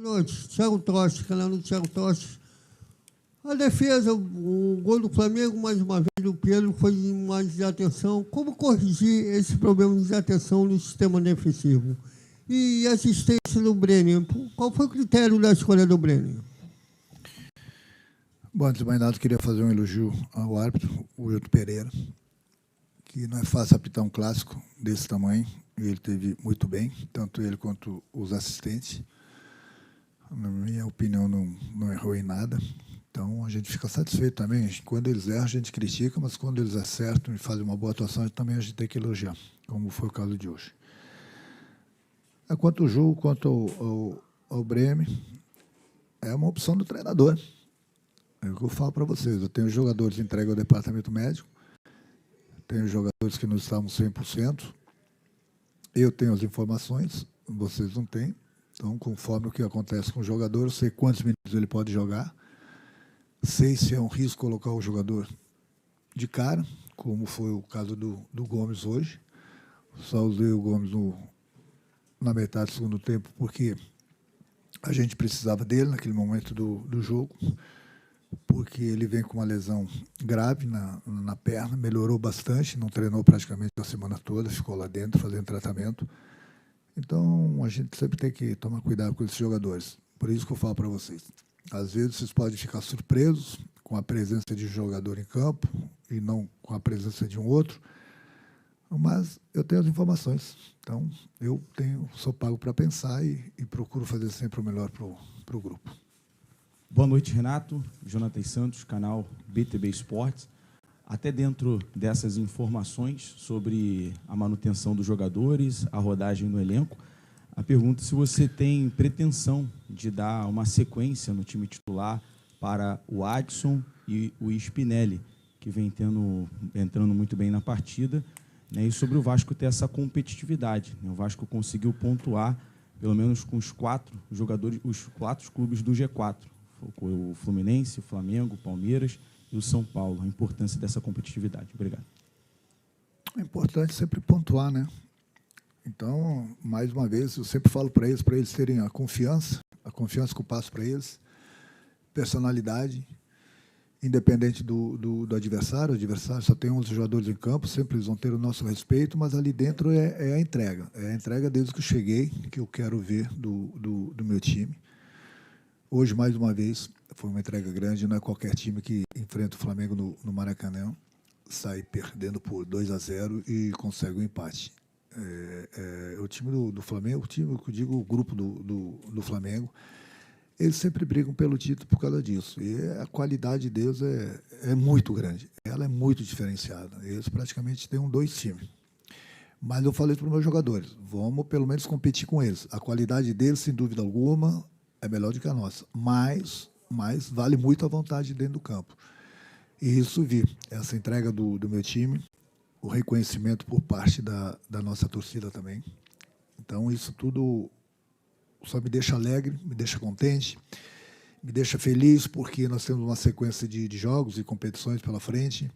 Boa noite, Thiago Tosti, canal do Thiago Tosti. A defesa, o gol do Flamengo, mais uma vez, do Pedro, foi uma desatenção. Como corrigir esse problema de desatenção no sistema defensivo? E assistência do Brenner, qual foi o critério da escolha do Brenner? Bom, antes de mais nada, queria fazer um elogio ao árbitro, o Wilton Pereira, que não é fácil apitar um clássico desse tamanho, e ele teve muito bem, tanto ele quanto os assistentes. Na minha opinião, não errou em nada. Então, a gente fica satisfeito também. Quando eles erram, a gente critica, mas quando eles acertam e fazem uma boa atuação, também a gente tem que elogiar, como foi o caso de hoje. Quanto ao jogo, quanto ao Bremen, é uma opção do treinador. É o que eu falo para vocês. Eu tenho jogadores entregues ao departamento médico, tenho jogadores que não estavam 100%, eu tenho as informações, vocês não têm. Então, conforme o que acontece com o jogador, eu sei quantos minutos ele pode jogar, sei se é um risco colocar o jogador de cara, como foi o caso do Gomes hoje. Só usei o Gomes na metade do segundo tempo, porque a gente precisava dele naquele momento do jogo, porque ele vem com uma lesão grave na perna, melhorou bastante, não treinou praticamente a semana toda, ficou lá dentro fazendo tratamento. Então, a gente sempre tem que tomar cuidado com esses jogadores. Por isso que eu falo para vocês. Às vezes, vocês podem ficar surpresos com a presença de um jogador em campo e não com a presença de um outro, mas eu tenho as informações. Então, sou pago para pensar e procuro fazer sempre o melhor para o grupo. Boa noite, Renato. Jonathan Santos, canal BTB Esportes. Até dentro dessas informações sobre a manutenção dos jogadores, a rodagem no elenco, a pergunta é se você tem pretensão de dar uma sequência no time titular para o Adson e o Spinelli, que vem entrando muito bem na partida, né, e sobre o Vasco ter essa competitividade. Né, o Vasco conseguiu pontuar, pelo menos com os 4 jogadores, os 4 clubes do G4. O Fluminense, o Flamengo, o Palmeiras e o São Paulo. A importância dessa competitividade. Obrigado. É importante sempre pontuar, né? Então, mais uma vez, eu sempre falo para eles terem a confiança que eu passo para eles, personalidade, independente do adversário. O adversário só tem 11 jogadores em campo, sempre eles vão ter o nosso respeito, mas ali dentro é a entrega. É a entrega desde que eu cheguei, que eu quero ver do meu time. Hoje, mais uma vez, foi uma entrega grande. Não é qualquer time que enfrenta o Flamengo no Maracanã, sai perdendo por 2-0 e consegue um empate. O time do Flamengo, o grupo do Flamengo, eles sempre brigam pelo título por causa disso. E a qualidade deles é muito grande. Ela é muito diferenciada. Eles praticamente têm 2 times. Mas eu falei para os meus jogadores, vamos pelo menos competir com eles. A qualidade deles, sem dúvida alguma, é melhor do que a nossa, mas vale muito a vontade dentro do campo. E isso vi, essa entrega do meu time, o reconhecimento por parte da nossa torcida também. Então, isso tudo só me deixa alegre, me deixa contente, me deixa feliz, porque nós temos uma sequência de jogos e competições pela frente.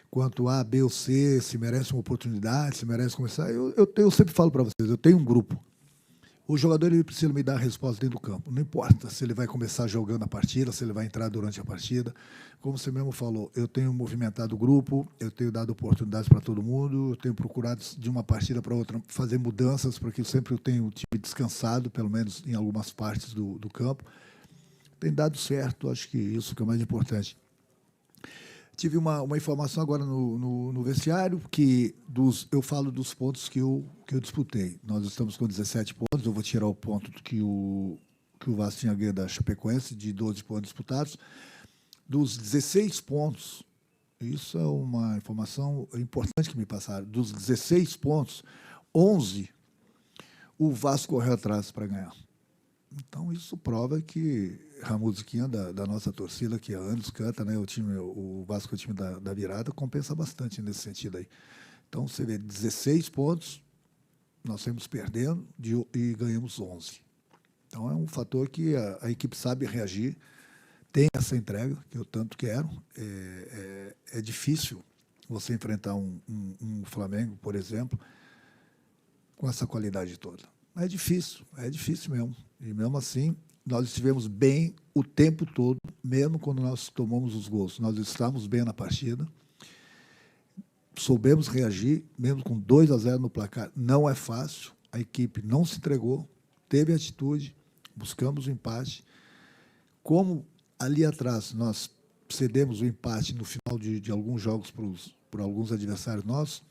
Quanto A, B ou C, se merece uma oportunidade, se merece começar, eu sempre falo para vocês, eu tenho um grupo. O jogador ele precisa me dar a resposta dentro do campo. Não importa se ele vai começar jogando a partida, se ele vai entrar durante a partida. Como você mesmo falou, eu tenho movimentado o grupo, eu tenho dado oportunidades para todo mundo, eu tenho procurado de uma partida para outra fazer mudanças, porque sempre eu tenho o time descansado, pelo menos em algumas partes do campo. Tem dado certo, acho que isso que é o mais importante. Tive uma informação agora no vestiário, que eu falo dos pontos que eu disputei. Nós estamos com 17 pontos, eu vou tirar o ponto que o Vasco tinha ganho da Chapecoense, de 12 pontos disputados. Dos 16 pontos, isso é uma informação importante que me passaram, dos 16 pontos, 11 o Vasco correu atrás para ganhar. Então, isso prova que a musiquinha da nossa torcida, que há anos canta, né? O Vasco, o time da virada, compensa bastante nesse sentido aí. Então, você vê 16 pontos, nós saímos perdendo e ganhamos 11. Então, é um fator que a equipe sabe reagir, tem essa entrega, que eu tanto quero. É difícil você enfrentar um Flamengo, por exemplo, com essa qualidade toda. É difícil mesmo. E mesmo assim, nós estivemos bem o tempo todo, mesmo quando nós tomamos os gols. Nós estávamos bem na partida, soubemos reagir, mesmo com 2-0 no placar. Não é fácil, a equipe não se entregou, teve atitude, buscamos o empate. Como ali atrás nós cedemos o empate no final de alguns jogos por alguns adversários nossos,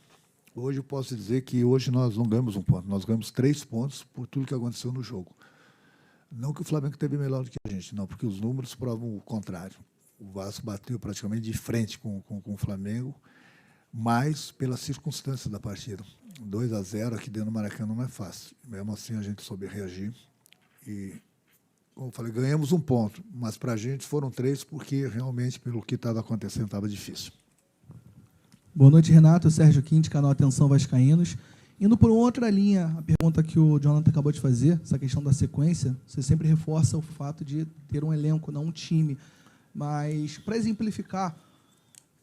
hoje eu posso dizer que hoje nós não ganhamos um ponto, nós ganhamos 3 pontos por tudo que aconteceu no jogo. Não que o Flamengo teve melhor do que a gente, não, porque os números provam o contrário. O Vasco bateu praticamente de frente com o Flamengo, mas pelas circunstâncias da partida. 2-0 aqui dentro do Maracanã não é fácil. Mesmo assim a gente soube reagir e, como eu falei, ganhamos um ponto, mas para a gente foram 3 porque realmente pelo que estava acontecendo estava difícil. Boa noite, Renato. Sérgio Quinte, canal Atenção Vascaínos. Indo por outra linha, a pergunta que o Jonathan acabou de fazer, essa questão da sequência, você sempre reforça o fato de ter um elenco, não um time. Mas, para exemplificar,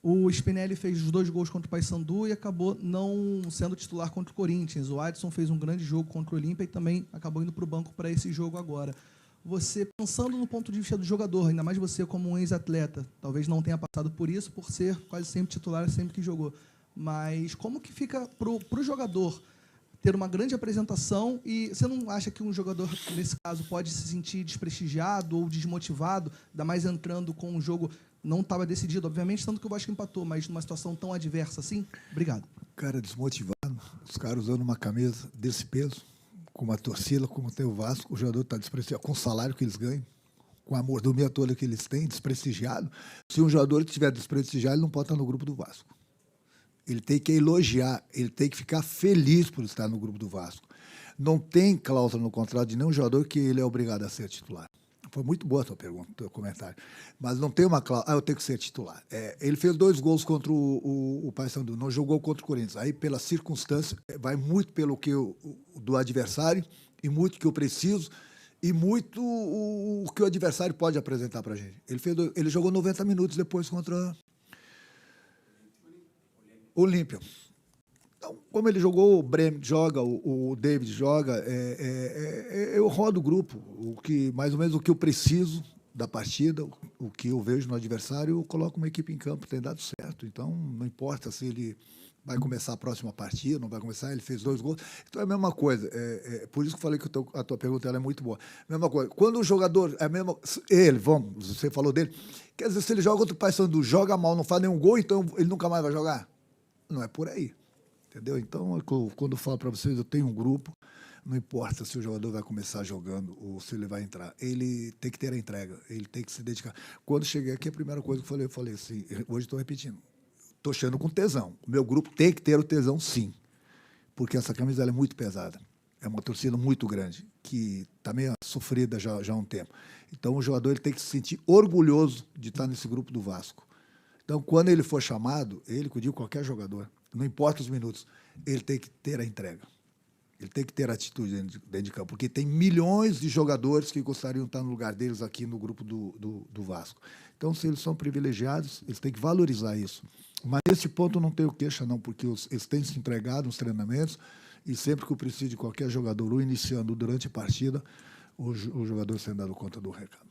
o Spinelli fez os 2 gols contra o Paysandu e acabou não sendo titular contra o Corinthians. O Adson fez um grande jogo contra o Olímpia e também acabou indo para o banco para esse jogo agora. Você, pensando no ponto de vista do jogador, ainda mais você como um ex-atleta, talvez não tenha passado por isso, por ser quase sempre titular, sempre que jogou. Mas como que fica para o jogador ter uma grande apresentação e você não acha que um jogador, nesse caso, pode se sentir desprestigiado ou desmotivado, ainda mais entrando com um jogo não estava decidido, obviamente, tanto que o Vasco empatou, mas numa situação tão adversa assim? Obrigado. Cara, desmotivado, os caras usando uma camisa desse peso, com uma torcida como tem o Vasco, o jogador está desprestigiado, com o salário que eles ganham, com a mordomia toda que eles têm, desprestigiado. Se um jogador estiver desprestigiado, ele não pode estar no grupo do Vasco. Ele tem que elogiar, ele tem que ficar feliz por estar no grupo do Vasco. Não tem cláusula no contrato de nenhum jogador que ele é obrigado a ser titular. Foi muito boa a tua pergunta, teu comentário. Mas não tem uma cláusula, eu tenho que ser titular. Ele fez 2 gols contra o Paysandu, não jogou contra o Corinthians. Aí, pela circunstância, vai muito pelo que do adversário e muito que eu preciso e muito o que o adversário pode apresentar para a gente. Ele jogou 90 minutos depois contra o Olímpia. Então, como ele jogou, o Breno joga, o David joga, eu rodo o grupo, mais ou menos o que eu preciso da partida, o que eu vejo no adversário, eu coloco uma equipe em campo, tem dado certo. Então, não importa se ele vai começar a próxima partida, não vai começar, ele fez 2 gols. Então, é a mesma coisa. Por isso que eu falei que a tua pergunta ela é muito boa. Mesma coisa. Quando o jogador, você falou dele, quer dizer, se ele joga contra o Paysandu, joga mal, não faz nenhum gol, então ele nunca mais vai jogar? Não é por aí. Entendeu? Então, quando eu falo para vocês, eu tenho um grupo, não importa se o jogador vai começar jogando ou se ele vai entrar, ele tem que ter a entrega, ele tem que se dedicar. Quando cheguei aqui, a primeira coisa que eu falei assim, hoje estou repetindo, estou chegando com tesão. O meu grupo tem que ter o tesão, sim, porque essa camisa ela é muito pesada. É uma torcida muito grande, que está meio sofrida já há um tempo. Então, o jogador ele tem que se sentir orgulhoso de estar nesse grupo do Vasco. Então, quando ele for chamado, ele, que eu digo, qualquer jogador, não importa os minutos, ele tem que ter a entrega. Ele tem que ter a atitude dentro de campo, porque tem milhões de jogadores que gostariam de estar no lugar deles aqui no grupo do Vasco. Então, se eles são privilegiados, eles têm que valorizar isso. Mas nesse ponto eu não tenho queixa, não, porque eles têm se entregado nos treinamentos e sempre que eu preciso de qualquer jogador, ou iniciando durante a partida, o jogador sendo dado conta do recado.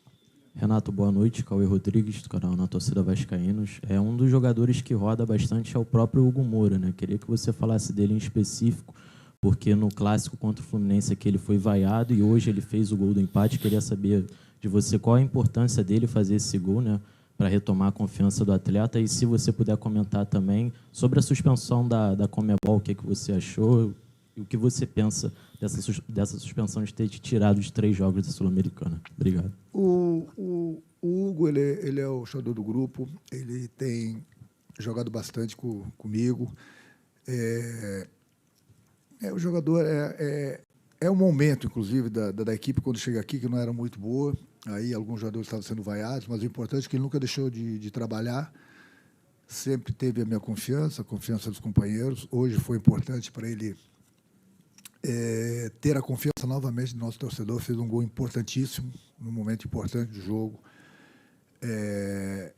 Renato, boa noite. Cauê Rodrigues, do canal Na Torcida Vascaínos. Um dos jogadores que roda bastante é o próprio Hugo Moura, né? Queria que você falasse dele em específico, porque no clássico contra o Fluminense aqui ele foi vaiado e hoje ele fez o gol do empate. Queria saber de você qual a importância dele fazer esse gol, né? Para retomar a confiança do atleta. E se você puder comentar também sobre a suspensão da Conmebol, o que você achou e o que você pensa dessa suspensão de ter tirado os 3 jogos da Sul-Americana. Obrigado. O Hugo, ele é o jogador do grupo, ele tem jogado bastante comigo. O jogador é um momento, inclusive, da equipe quando chega aqui, que não era muito boa. Aí alguns jogadores estavam sendo vaiados, mas o importante é que ele nunca deixou de trabalhar. Sempre teve a minha confiança, a confiança dos companheiros. Hoje foi importante para ele ter a confiança novamente do nosso torcedor. Fez um gol importantíssimo, num momento importante do jogo.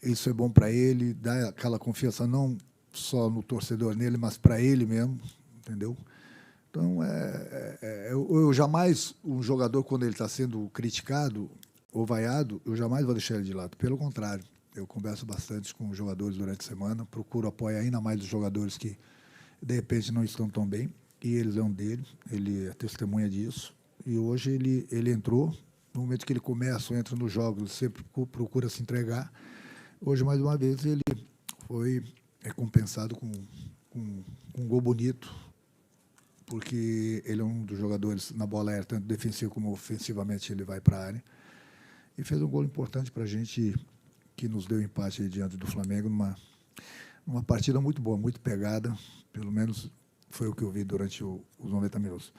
Isso é bom para ele, dá aquela confiança não só no torcedor nele, mas para ele mesmo, entendeu? Então, eu jamais, um jogador, quando ele está sendo criticado, ou vaiado, eu jamais vou deixar ele de lado. Pelo contrário, eu converso bastante com os jogadores durante a semana, procuro apoiar ainda mais os jogadores que, de repente, não estão tão bem, e eles é um dele, ele é testemunha disso. E hoje ele entrou, no momento que ele começa ou entra nos jogos, ele sempre procura se entregar. Hoje, mais uma vez, ele foi recompensado com um gol bonito, porque ele é um dos jogadores na bola aérea, tanto defensivo como ofensivamente, ele vai para a área. E fez um gol importante para a gente, que nos deu empate aí diante do Flamengo, numa partida muito boa, muito pegada, pelo menos foi o que eu vi durante os 90 minutos.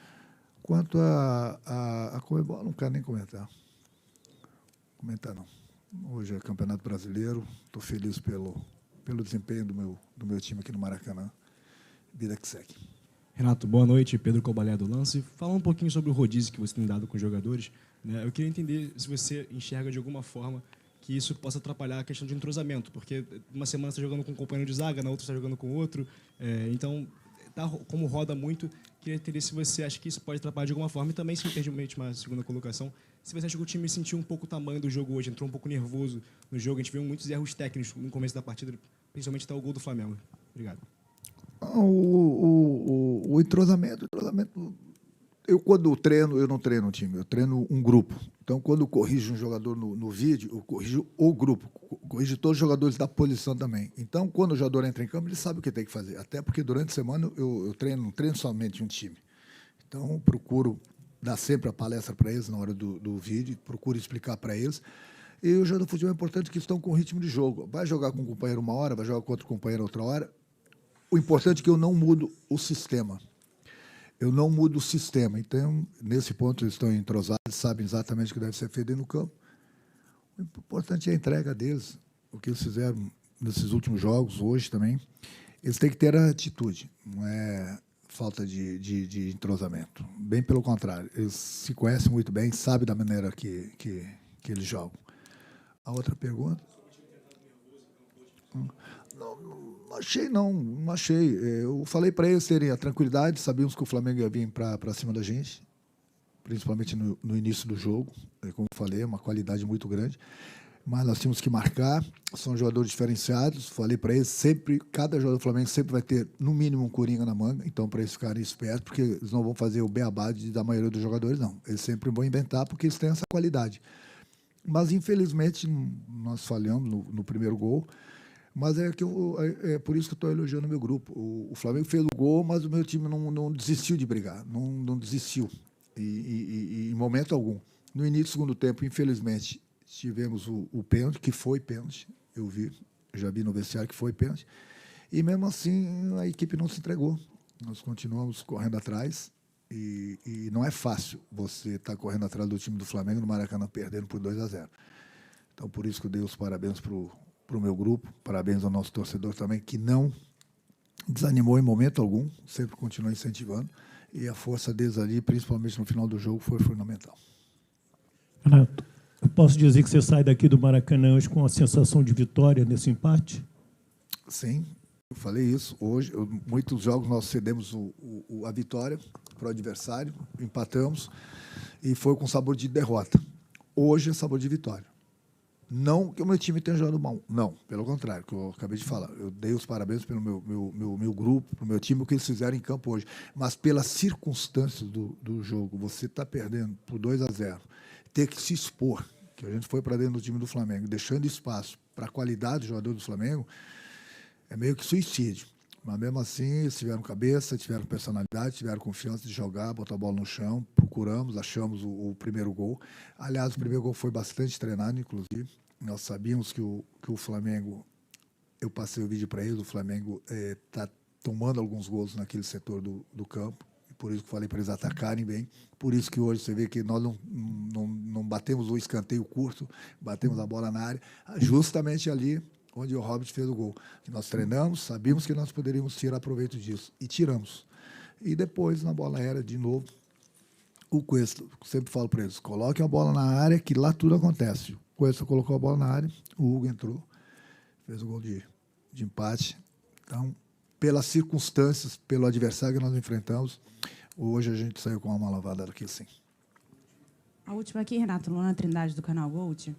Quanto a Conmebol, não quero nem comentar. Comentar não. Hoje é Campeonato Brasileiro, estou feliz pelo desempenho do meu time aqui no Maracanã. Vida que segue. Renato, boa noite. Pedro Cobalé do Lance. Fala um pouquinho sobre o rodízio que você tem dado com os jogadores, né? Eu queria entender se você enxerga de alguma forma que isso possa atrapalhar a questão de entrosamento, porque uma semana você está jogando com um companheiro de zaga, na outra você está jogando com outro. Então, como roda muito, queria entender se você acha que isso pode atrapalhar de alguma forma. E também, se me permite uma segunda colocação, se você acha que o time sentiu um pouco o tamanho do jogo hoje, entrou um pouco nervoso no jogo, a gente viu muitos erros técnicos no começo da partida, principalmente até o gol do Flamengo. Obrigado. O entrosamento, eu quando treino, eu não treino um time, eu treino um grupo. Então, quando eu corrijo um jogador no vídeo, eu corrijo o grupo, corrijo todos os jogadores da posição também. Então, quando o jogador entra em campo, ele sabe o que tem que fazer. Até porque durante a semana eu treino, não treino somente um time. Então, procuro dar sempre a palestra para eles na hora do vídeo, procuro explicar para eles. E o jogador de futebol é importante que estão com ritmo de jogo. Vai jogar com um companheiro uma hora, vai jogar com outro companheiro outra hora. O importante é que eu não mudo o sistema. Eu não mudo o sistema. Então, nesse ponto, eles estão entrosados, sabem exatamente o que deve ser feito no campo. O importante é a entrega deles, o que eles fizeram nesses últimos jogos, hoje também. Eles têm que ter a atitude, não é falta de entrosamento. Bem pelo contrário, eles se conhecem muito bem, sabem da maneira que eles jogam. A outra pergunta? Não achei, não achei. Eu falei para eles terem a tranquilidade, sabíamos que o Flamengo ia vir para cima da gente, principalmente no início do jogo, como eu falei, uma qualidade muito grande, mas nós tínhamos que marcar, são jogadores diferenciados, falei para eles, sempre, cada jogador do Flamengo sempre vai ter, no mínimo, um coringa na manga, então para eles ficarem espertos, porque eles não vão fazer o beabá da maioria dos jogadores, não. Eles sempre vão inventar, porque eles têm essa qualidade. Mas, infelizmente, nós falhamos no primeiro gol. Mas é por isso que eu estou elogiando o meu grupo. O Flamengo fez o gol, mas o meu time não desistiu de brigar, não desistiu, em momento algum. No início do segundo tempo, infelizmente, tivemos o pênalti, que foi pênalti, já vi no vestiário que foi pênalti, e mesmo assim a equipe não se entregou. Nós continuamos correndo atrás, e não é fácil você estar correndo atrás do time do Flamengo no Maracanã, perdendo por 2-0. Então, por isso que eu dei os parabéns para o meu grupo, parabéns ao nosso torcedor também, que não desanimou em momento algum, sempre continuou incentivando, e a força deles ali, principalmente no final do jogo, foi fundamental. Renato, eu posso dizer que você sai daqui do Maracanã hoje com a sensação de vitória nesse empate? Sim, eu falei isso. Hoje, muitos jogos nós cedemos a vitória para o adversário, empatamos, e foi com sabor de derrota. Hoje é sabor de vitória. Não que o meu time tenha jogado mal, não, pelo contrário, que eu acabei de falar. Eu dei os parabéns pelo meu grupo, para o meu time, o que eles fizeram em campo hoje. Mas pelas circunstâncias do jogo, você está perdendo por 2-0, ter que se expor, que a gente foi para dentro do time do Flamengo, deixando espaço para a qualidade do jogador do Flamengo, é meio que suicídio. Mas mesmo assim, eles tiveram cabeça, tiveram personalidade, tiveram confiança de jogar, botar a bola no chão, procuramos, achamos o primeiro gol. Aliás, o primeiro gol foi bastante treinado, inclusive. Nós sabíamos que o Flamengo, eu passei o vídeo para eles, o Flamengo está tomando alguns gols naquele setor do campo, e por isso que falei para eles atacarem bem. Por isso que hoje você vê que nós não batemos o escanteio curto, batemos a bola na área, justamente ali onde o Robert fez o gol. Nós treinamos, sabíamos que nós poderíamos tirar proveito disso, e tiramos. E depois, na bola aérea, de novo, o Cuesta, sempre falo para eles, coloquem a bola na área, que lá tudo acontece. O Cuesta colocou a bola na área, o Hugo entrou, fez o gol de empate. Então, pelas circunstâncias, pelo adversário que nós enfrentamos, hoje a gente saiu com uma lavada daqui, sim. A última aqui, Renato, Luana Trindade, do canal Gold.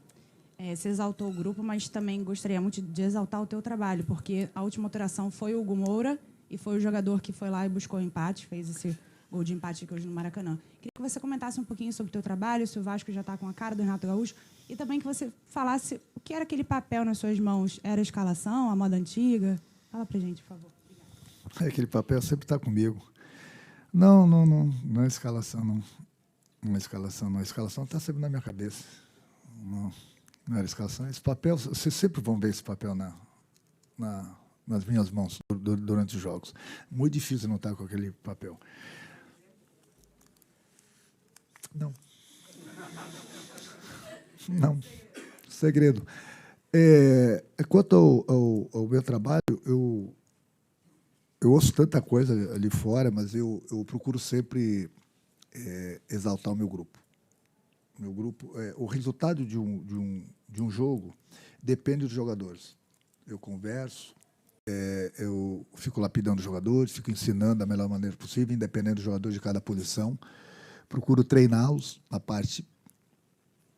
Você exaltou o grupo, mas também gostaria muito de exaltar o teu trabalho, porque a última alteração foi o Hugo Moura e foi o jogador que foi lá e buscou o empate, fez esse gol de empate aqui hoje no Maracanã. Queria que você comentasse um pouquinho sobre o teu trabalho, se o Vasco já está com a cara do Renato Gaúcho, e também que você falasse o que era aquele papel nas suas mãos. Era a escalação, a moda antiga? Fala pra gente, por favor. Aquele papel sempre está comigo. Não é escalação, não. Não é escalação, não. A escalação está sempre na minha cabeça. Não era escalação. Esse papel, vocês sempre vão ver esse papel nas minhas mãos durante os jogos. Muito difícil não estar com aquele papel. Não. Não. Segredo. Quanto ao meu trabalho, eu ouço tanta coisa ali fora, mas eu procuro sempre exaltar o meu grupo. Meu grupo, o resultado de um jogo depende dos jogadores. Eu converso, eu fico lapidando os jogadores, fico ensinando da melhor maneira possível, independente do jogador de cada posição. Procuro treiná-los na parte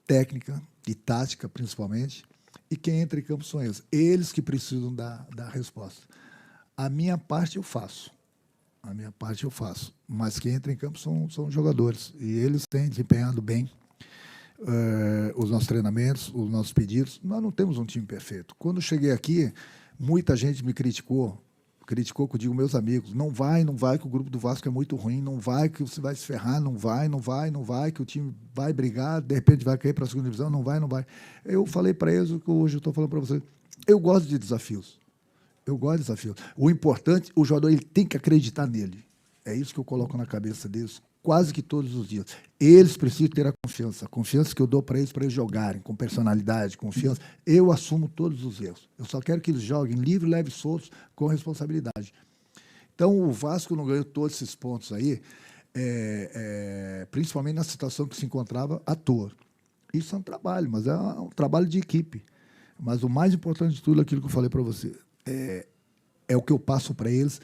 técnica e tática, principalmente. E quem entra em campo são eles. Eles que precisam dar resposta. A minha parte eu faço. Mas quem entra em campo são os jogadores. E eles têm desempenhado bem os nossos treinamentos, os nossos pedidos. Nós não temos um time perfeito. Quando eu cheguei aqui, muita gente me criticou que eu digo meus amigos, não vai, que o grupo do Vasco é muito ruim, não vai, que você vai se ferrar, não vai, que o time vai brigar, de repente vai cair para a segunda divisão, não vai. Eu falei para eles o que hoje eu estou falando para vocês. Eu gosto de desafios. O importante, o jogador ele tem que acreditar nele. É isso que eu coloco na cabeça deles quase que todos os dias. Eles precisam ter a confiança que eu dou para eles jogarem, com personalidade, confiança. Eu assumo todos os erros. Eu só quero que eles joguem livre, leve, soltos, com responsabilidade. Então, o Vasco não ganhou todos esses pontos aí, principalmente na situação que se encontrava à toa. Isso é um trabalho, mas é um trabalho de equipe. Mas o mais importante de tudo, aquilo que eu falei para você, é o que eu passo para eles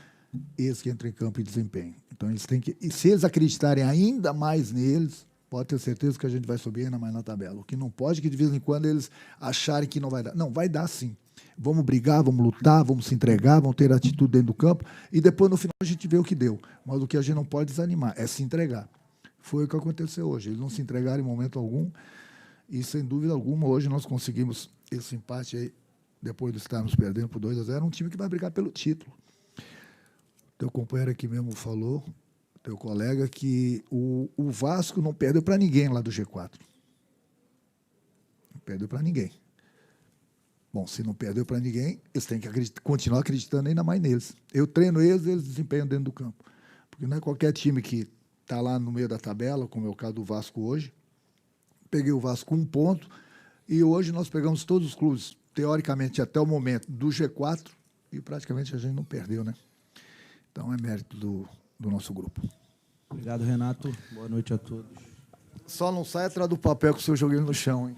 que entram em campo e desempenham. Então, eles têm que... E se eles acreditarem ainda mais neles, pode ter certeza que a gente vai subir ainda mais na tabela. O que não pode é que, de vez em quando, eles acharem que não vai dar. Não, vai dar sim. Vamos brigar, vamos lutar, vamos se entregar, vamos ter atitude dentro do campo e depois, no final, a gente vê o que deu. Mas o que a gente não pode desanimar é se entregar. Foi o que aconteceu hoje. Eles não se entregaram em momento algum e, sem dúvida alguma, hoje nós conseguimos esse empate aí, depois de estarmos perdendo por 2-0, um time que vai brigar pelo título. Teu companheiro aqui mesmo falou, teu colega, que o Vasco não perdeu para ninguém lá do G4. Não perdeu para ninguém. Bom, se não perdeu para ninguém, eles têm que continuar acreditando ainda mais neles. Eu treino eles desempenham dentro do campo. Porque não é qualquer time que está lá no meio da tabela, como é o caso do Vasco hoje. Peguei o Vasco com 1 ponto e hoje nós pegamos todos os clubes, teoricamente, até o momento, do G4 e praticamente a gente não perdeu, né? Então, é mérito do nosso grupo. Obrigado, Renato. Boa noite a todos. Só não sai atrás do papel que o senhor joguei no chão, hein?